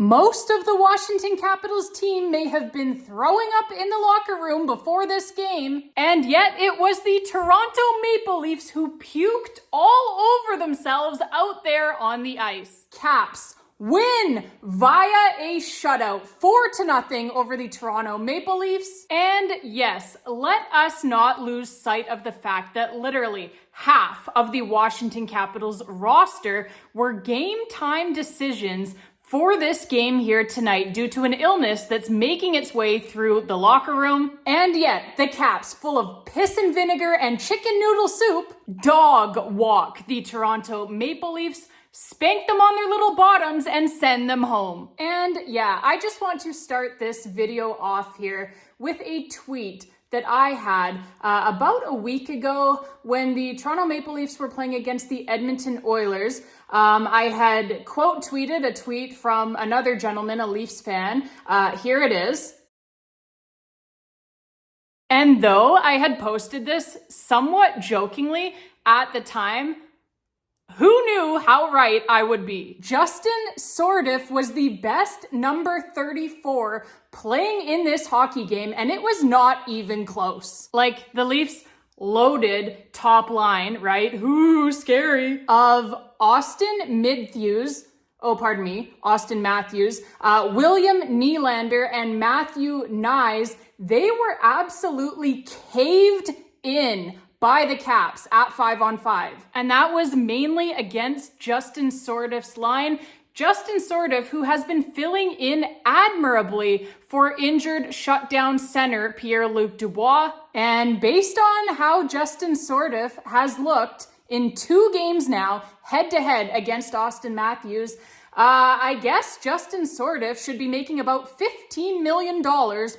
Most of the Washington Capitals team may have been throwing up in the locker room before this game, and yet it was the Toronto Maple Leafs who puked all over themselves out there on the ice. Caps win via a shutout 4-0 over the Toronto Maple Leafs. And yes, let us not lose sight of the fact that literally half of the Washington Capitals roster were game time decisions for this game here tonight due to an illness that's making its way through the locker room. And yet, the Caps, full of piss and vinegar and chicken noodle soup, dog walk the Toronto Maple Leafs, spank them on their little bottoms, and send them home. And yeah, I just want to start this video off here with a tweet that I had about a week ago when the Toronto Maple Leafs were playing against the Edmonton Oilers. I had quote tweeted a tweet from another gentleman, a Leafs fan. Here it is. And though I had posted this somewhat jokingly at the time, who knew how right I would be? Justin Sourdif was the best number 34 playing in this hockey game, and it was not even close. Like, the Leafs loaded top line, right? Ooh, scary. Of Auston Matthews, Auston Matthews, William Nylander, and Matthew Knies. They were absolutely caved in by the Caps at 5-on-5. And that was mainly against Justin Sourdif's line. Justin Sourdif, who has been filling in admirably for injured shutdown center Pierre-Luc Dubois. And based on how Justin Sourdif has looked in 2 games now, head-to-head against Auston Matthews, I guess Justin Sourdif should be making about $15 million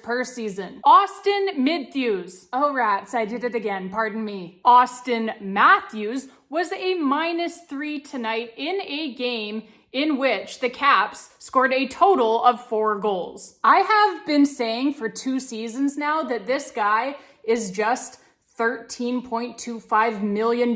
per season. Auston Matthews. Oh, rats, I did it again. Pardon me. Auston Matthews was a -3 tonight in a game in which the Caps scored a total of 4 goals. I have been saying for 2 seasons now that this guy is just $13.25 million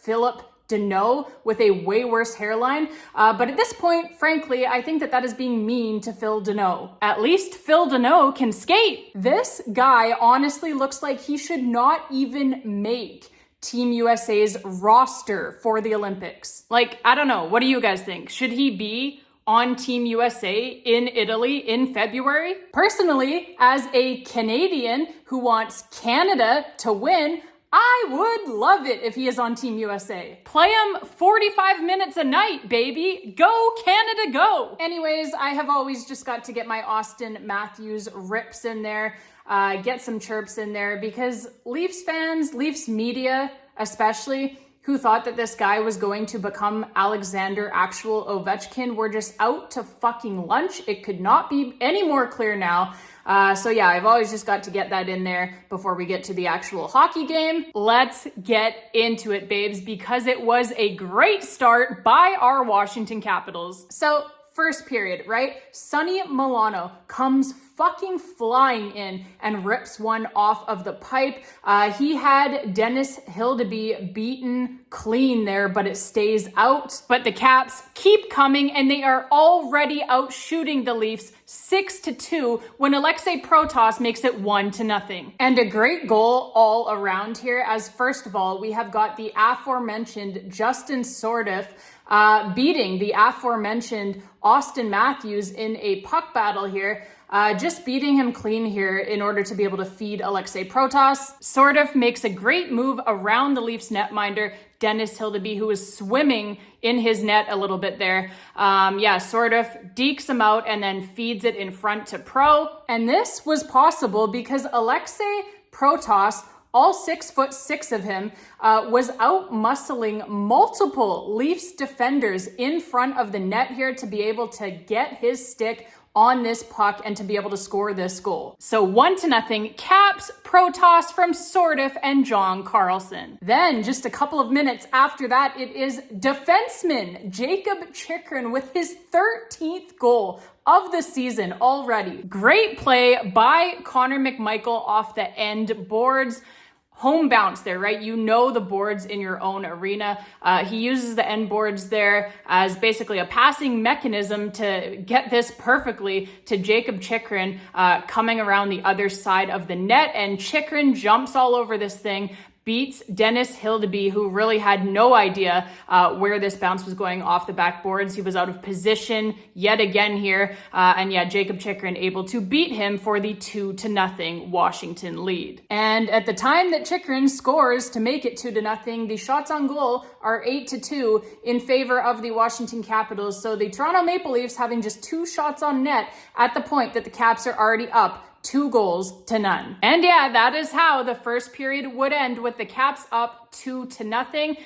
Philip Deneau with a way worse hairline. But at this point, frankly, I think that is being mean to Phil Deneau. At least Phil Deneau can skate. This guy honestly looks like he should not even make Team USA's roster for the Olympics. Like, I don't know. What do you guys think? Should he be on Team USA in Italy in February? Personally, as a Canadian who wants Canada to win, I would love it if he is on Team USA. Play him 45 minutes a night, baby. Go Canada, go. Anyways, I have always just got to get my Auston Matthews rips in there, get some chirps in there, because Leafs fans, Leafs media especially, who thought that this guy was going to become Alexander actual Ovechkin, were just out to fucking lunch. It could not be any more clear now. So yeah, I've always just got to get that in there before we get to the actual hockey game. Let's get into it, babes, because it was a great start by our Washington Capitals. So first period, right? Sonny Milano comes fucking flying in and rips one off of the pipe. He had Dennis Hildeby beaten clean there, but it stays out. But the Caps keep coming, and they are already out shooting the Leafs 6-2 when Aliaksei Protas makes it 1-0. And a great goal all around here, as first of all, we have got the aforementioned Justin Sourdif beating the aforementioned Auston Matthews in a puck battle here. Just beating him clean here in order to be able to feed Aliaksei Protas. Sourdif makes a great move around the Leafs netminder, Dennis Hildeby, who is swimming in his net a little bit there. Sourdif dekes him out and then feeds it in front to Pro. And this was possible because Aliaksei Protas, all 6'6" of him, was out muscling multiple Leafs defenders in front of the net here to be able to get his stick on this puck and to be able to score this goal. So 1-0, Caps, Protas from Sourdif and John Carlson. Then just a couple of minutes after that, it is defenseman Jakob Chychrun with his 13th goal of the season already. Great play by Connor McMichael off the end boards. home bounce there, right? You know the boards in your own arena. He uses the end boards there as basically a passing mechanism to get this perfectly to Jakob Chychrun coming around the other side of the net. And Chychrun jumps all over this thing, beats Dennis Hildeby, who really had no idea where this bounce was going off the backboards. He was out of position yet again here. And yeah, Jakob Chychrun able to beat him for the 2-0 Washington lead. And at the time that Chychrun scores to make it 2-0, the shots on goal are 8-2 in favor of the Washington Capitals. So the Toronto Maple Leafs having just 2 shots on net at the point that the Caps are already up 2-0. And yeah, that is how the first period would end, with the Caps up 2-0,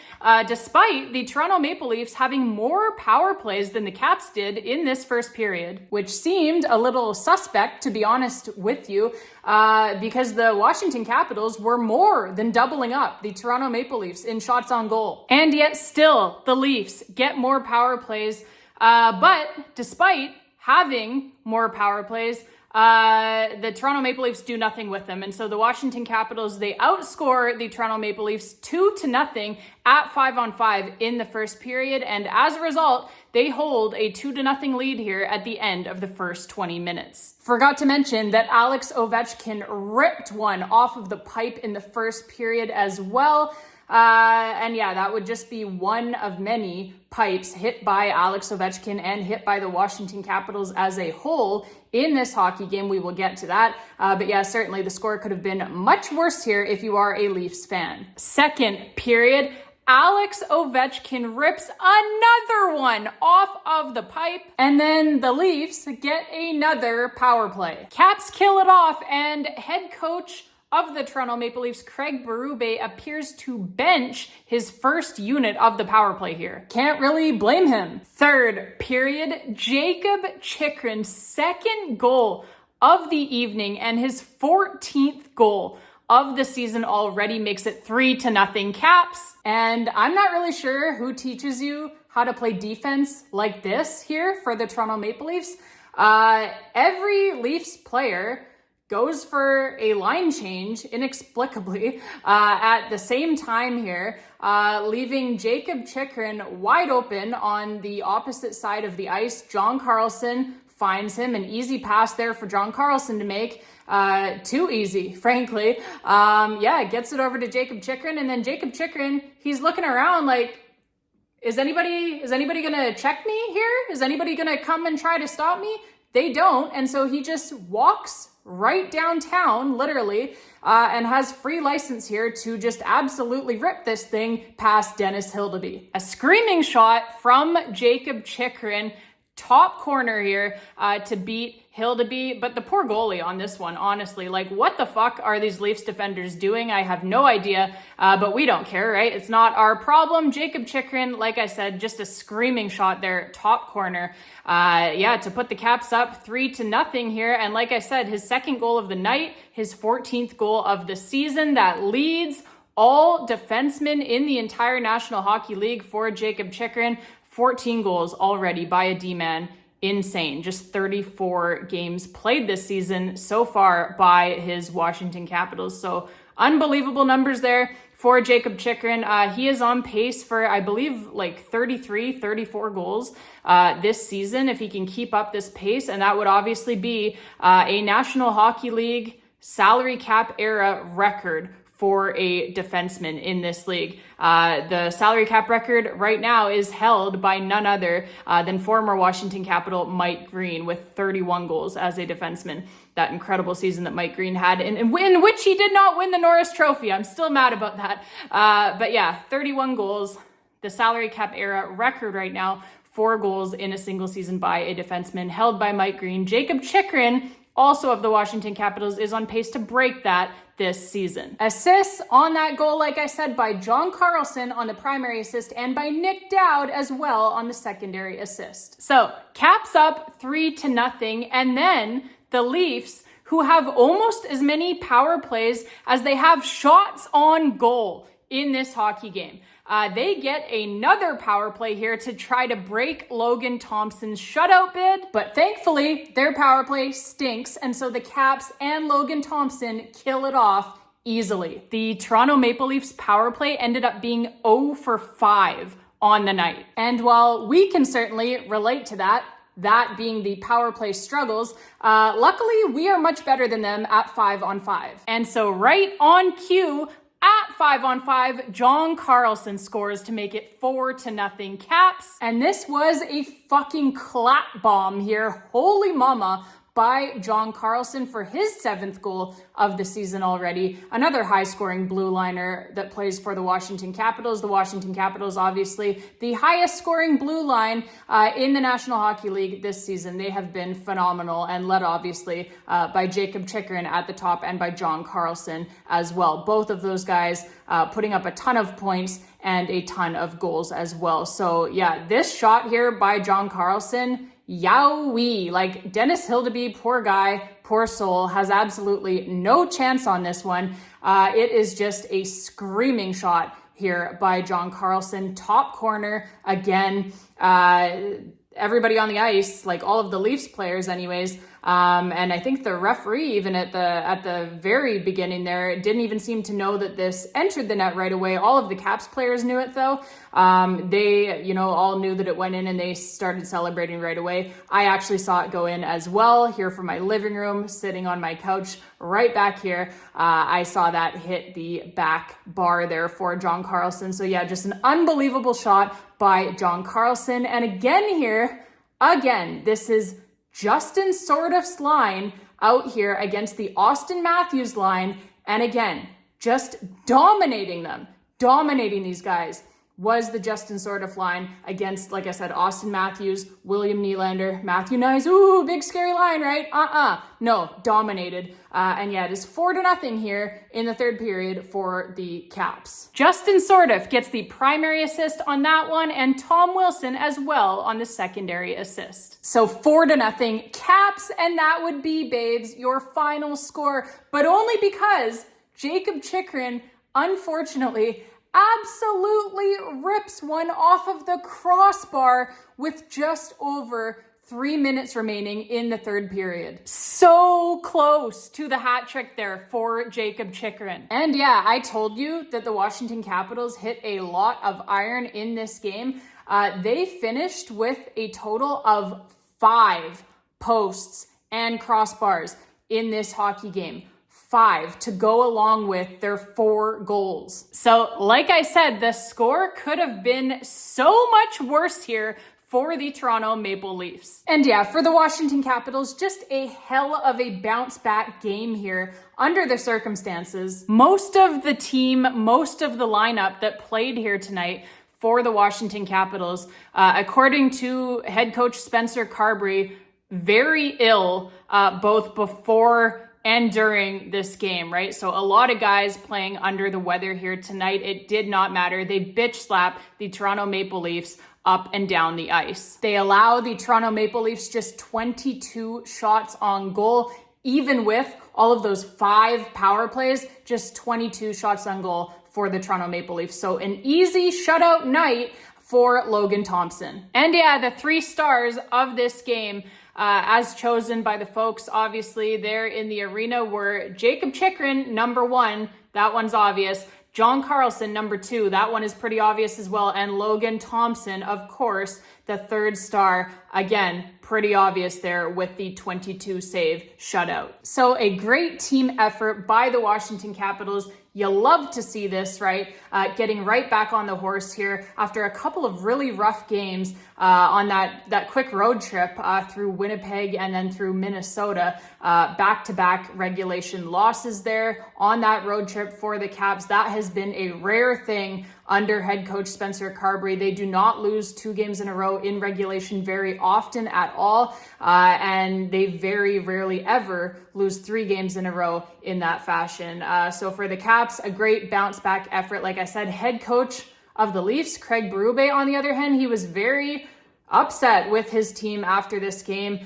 despite the Toronto Maple Leafs having more power plays than the Caps did in this first period, which seemed a little suspect, to be honest with you, because the Washington Capitals were more than doubling up the Toronto Maple Leafs in shots on goal. And yet still, the Leafs get more power plays, but despite having more power plays, the Toronto Maple Leafs do nothing with them. And so the Washington Capitals, they outscore the Toronto Maple Leafs 2-0 at 5-on-5 in the first period. And as a result, they hold a 2-0 lead here at the end of the first 20 minutes. Forgot to mention that Alex Ovechkin ripped one off of the pipe in the first period as well. And yeah, that would just be one of many pipes hit by Alex Ovechkin and hit by the Washington Capitals as a whole in this hockey game. We will get to that. But yeah, certainly the score could have been much worse here if you are a Leafs fan. Second period, Alex Ovechkin rips another one off of the pipe, and then the Leafs get another power play. Caps kill it off, and head coach of the Toronto Maple Leafs, Craig Berube, appears to bench his first unit of the power play here. Can't really blame him. Third period, Jakob Chychrun's second goal of the evening and his 14th goal of the season already makes it 3-0 Caps. And I'm not really sure who teaches you how to play defense like this here for the Toronto Maple Leafs. Every Leafs player goes for a line change inexplicably at the same time here, leaving Jakob Chychrun wide open on the opposite side of the ice. John Carlson finds him, an easy pass there for John Carlson to make. Too easy, frankly. Gets it over to Jakob Chychrun, and then Jakob Chychrun, he's looking around like, is anybody gonna check me here? Is anybody gonna come and try to stop me? They don't, and so he just walks right downtown, literally, and has free license here to just absolutely rip this thing past Dennis Hildeby. A screaming shot from Jakob Chychrun, top corner here to beat Hildeby, but the poor goalie on this one, honestly, like, what the fuck are these Leafs defenders doing? I have no idea, but we don't care, right? It's not our problem. Jakob Chychrun, like I said, just a screaming shot there, top corner, to put the Caps up 3-0 here. And like I said, his second goal of the night, his 14th goal of the season, that leads all defensemen in the entire National Hockey League for Jakob Chychrun. 14 goals already by a D-man. Insane. Just 34 games played this season so far by his Washington Capitals. So unbelievable numbers there for Jakob Chychrun. He is on pace for, I believe, like 33, 34 goals this season if he can keep up this pace. And that would obviously be a National Hockey League salary cap era record for a defenseman in this league. The salary cap record right now is held by none other than former Washington Capital Mike Green with 31 goals as a defenseman. That incredible season that Mike Green had in which he did not win the Norris Trophy. I'm still mad about that. 31 goals, the salary cap era record right now, 4 goals in a single season by a defenseman held by Mike Green. Jakob Chychrun, also of the Washington Capitals, is on pace to break that this season. Assists on that goal, like I said, by John Carlson on the primary assist and by Nick Dowd as well on the secondary assist. So Caps up 3-0, and then the Leafs, who have almost as many power plays as they have shots on goal in this hockey game. They get another power play here to try to break Logan Thompson's shutout bid, but thankfully their power play stinks, and so the Caps and Logan Thompson kill it off easily. The Toronto Maple Leafs power play ended up being 0 for 5 on the night. And while we can certainly relate to that being the power play struggles, luckily we are much better than them at 5-on-5. And so right on cue, at 5-on-5, John Carlson scores to make it 4-0 Caps. And this was a fucking clap bomb here. Holy mama. By John Carlson for his 7th goal of the season already. Another high-scoring blue liner that plays for the Washington Capitals. The Washington Capitals, obviously, the highest-scoring blue line in the National Hockey League this season. They have been phenomenal and led, obviously, by Jakob Chychrun at the top and by John Carlson as well. Both of those guys putting up a ton of points and a ton of goals as well. So, yeah, this shot here by John Carlson, yowee, like Dennis Hildeby, poor guy, poor soul, has absolutely no chance on this one. It is just a screaming shot here by John Carlson, top corner again. Everybody on the ice, like all of the Leafs players anyways, and I think the referee even at the very beginning there didn't even seem to know that this entered the net right away. All of the Caps players knew it though. They, all knew that it went in and they started celebrating right away. I actually saw it go in as well here from my living room, sitting on my couch right back here. I saw that hit the back bar there for John Carlson. So yeah, just an unbelievable shot by John Carlson. And again, this is Justin Sourdif's line out here against the Auston Matthews line. And again, just dominating these guys was the Justin Sourdif line against, like I said, Auston Matthews, William Nylander, Matthew Knies. Ooh, big scary line, right? No, dominated. And yeah, it is 4-0 here in the third period for the Caps. Justin Sourdif gets the primary assist on that one, and Tom Wilson as well on the secondary assist. So 4-0 Caps, and that would be, babes, your final score, but only because Jakob Chychrun, unfortunately, absolutely rips one off of the crossbar with just over 3 minutes remaining in the third period. So close to the hat trick there for Jakob Chychrun. And yeah, I told you that the Washington Capitals hit a lot of iron in this game. They finished with a total of 5 posts and crossbars in this hockey game. 5 to go along with their 4 goals. So like I said, the score could have been so much worse here for the Toronto Maple Leafs. And yeah, for the Washington Capitals, just a hell of a bounce back game here under the circumstances. Most of the team, most of the lineup that played here tonight for the Washington Capitals, according to head coach Spencer Carbery, very ill both before and during this game, right? So a lot of guys playing under the weather here tonight. It did not matter. They bitch slap the Toronto Maple Leafs up and down the ice. They allow the Toronto Maple Leafs just 22 shots on goal, even with all of those 5 power plays, just 22 shots on goal for the Toronto Maple Leafs. So an easy shutout night for Logan Thompson. And yeah, the 3 stars of this game, as chosen by the folks, obviously, there in the arena were Jakob Chychrun, number 1. That one's obvious. John Carlson, number 2. That one is pretty obvious as well. And Logan Thompson, of course, the 3rd star. Again, pretty obvious there with the 22 save shutout. So a great team effort by the Washington Capitals. You love to see this, right? Getting right back on the horse here after a couple of really rough games on that quick road trip through Winnipeg and then through Minnesota. Back-to-back regulation losses there on that road trip for the Caps. That has been a rare thing under head coach Spencer Carbery. They do not lose 2 games in a row in regulation very often at all. And they very rarely ever lose 3 games in a row in that fashion. So for the Caps, a great bounce back effort. Like I said, head coach of the Leafs, Craig Berube, on the other hand, he was very upset with his team after this game.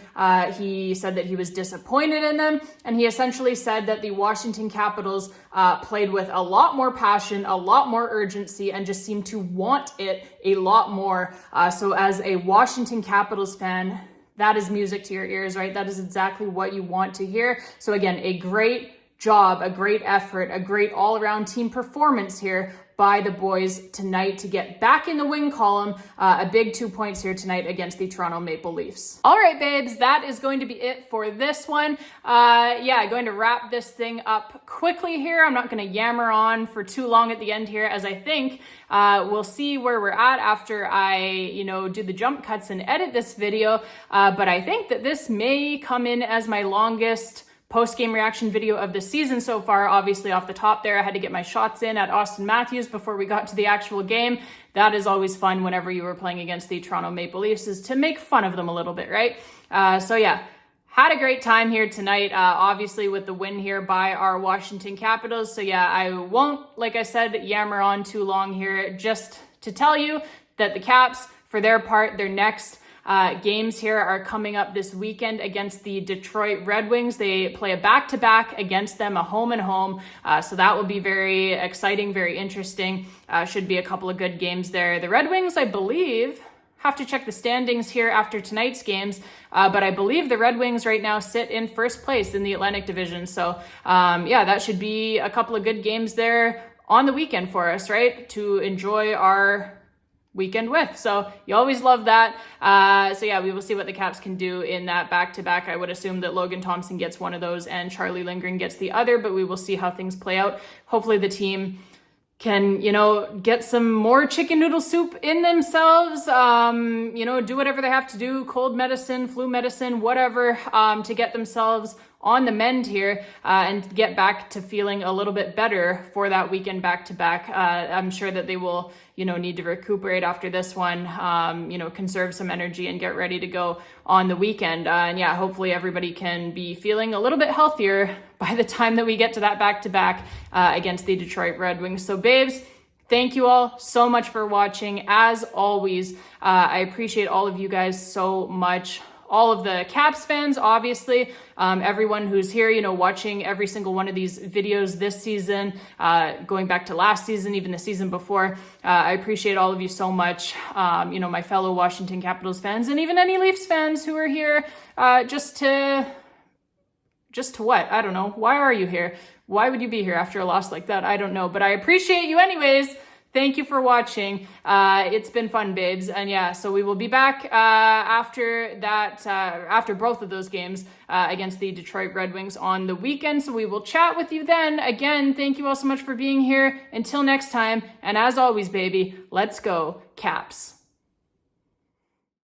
He said that he was disappointed in them, and he essentially said that the Washington Capitals played with a lot more passion, a lot more urgency, and just seemed to want it a lot more. So as a Washington Capitals fan, that is music to your ears, right? That is exactly what you want to hear. So again, a great job, a great effort, a great all-around team performance here by the boys tonight to get back in the win column. A big 2 points here tonight against the Toronto Maple Leafs. All right, babes, that is going to be it for this one. Going to wrap this thing up quickly here. I'm not going to yammer on for too long at the end here, as I think we'll see where we're at after I, do the jump cuts and edit this video. But I think that this may come in as my longest post-game reaction video of the season so far. Obviously off the top there, I had to get my shots in at Auston Matthews before we got to the actual game. That is always fun whenever you were playing against the Toronto Maple Leafs, is to make fun of them a little bit, right? Had a great time here tonight, obviously with the win here by our Washington Capitals. So yeah, I won't, like I said, yammer on too long here, just to tell you that the Caps, for their part, their next games here are coming up this weekend against the Detroit Red Wings. They play a back-to-back against them, a home and home. So that will be very exciting, very interesting. Should be a couple of good games there. The Red Wings, I believe, have to check the standings here after tonight's games, but I believe the Red Wings right now sit in first place in the Atlantic Division. So that should be a couple of good games there on the weekend for us, right? To enjoy our weekend with. So you always love that. We will see what the Caps can do in that back-to-back. I would assume that Logan Thompson gets one of those and Charlie Lindgren gets the other, but we will see how things play out. Hopefully the team can, get some more chicken noodle soup in themselves, do whatever they have to do, cold medicine, flu medicine, whatever, to get themselves on the mend here and get back to feeling a little bit better for that weekend back-to-back. I'm sure that they will, need to recuperate after this one, conserve some energy and get ready to go on the weekend. Hopefully everybody can be feeling a little bit healthier by the time that we get to that back-to-back against the Detroit Red Wings. So babes, thank you all so much for watching. As always, I appreciate all of you guys so much. All of the Caps fans, obviously, everyone who's here, watching every single one of these videos this season, going back to last season, even the season before. I appreciate all of you so much. My fellow Washington Capitals fans, and even any Leafs fans who are here just to what? I don't know. Why are you here? Why would you be here after a loss like that? I don't know, but I appreciate you anyways. Thank you for watching. It's been fun, babes. And so we will be back after both of those games against the Detroit Red Wings on the weekend. So we will chat with you then. Again, thank you all so much for being here. Until next time. And as always, baby, let's go Caps.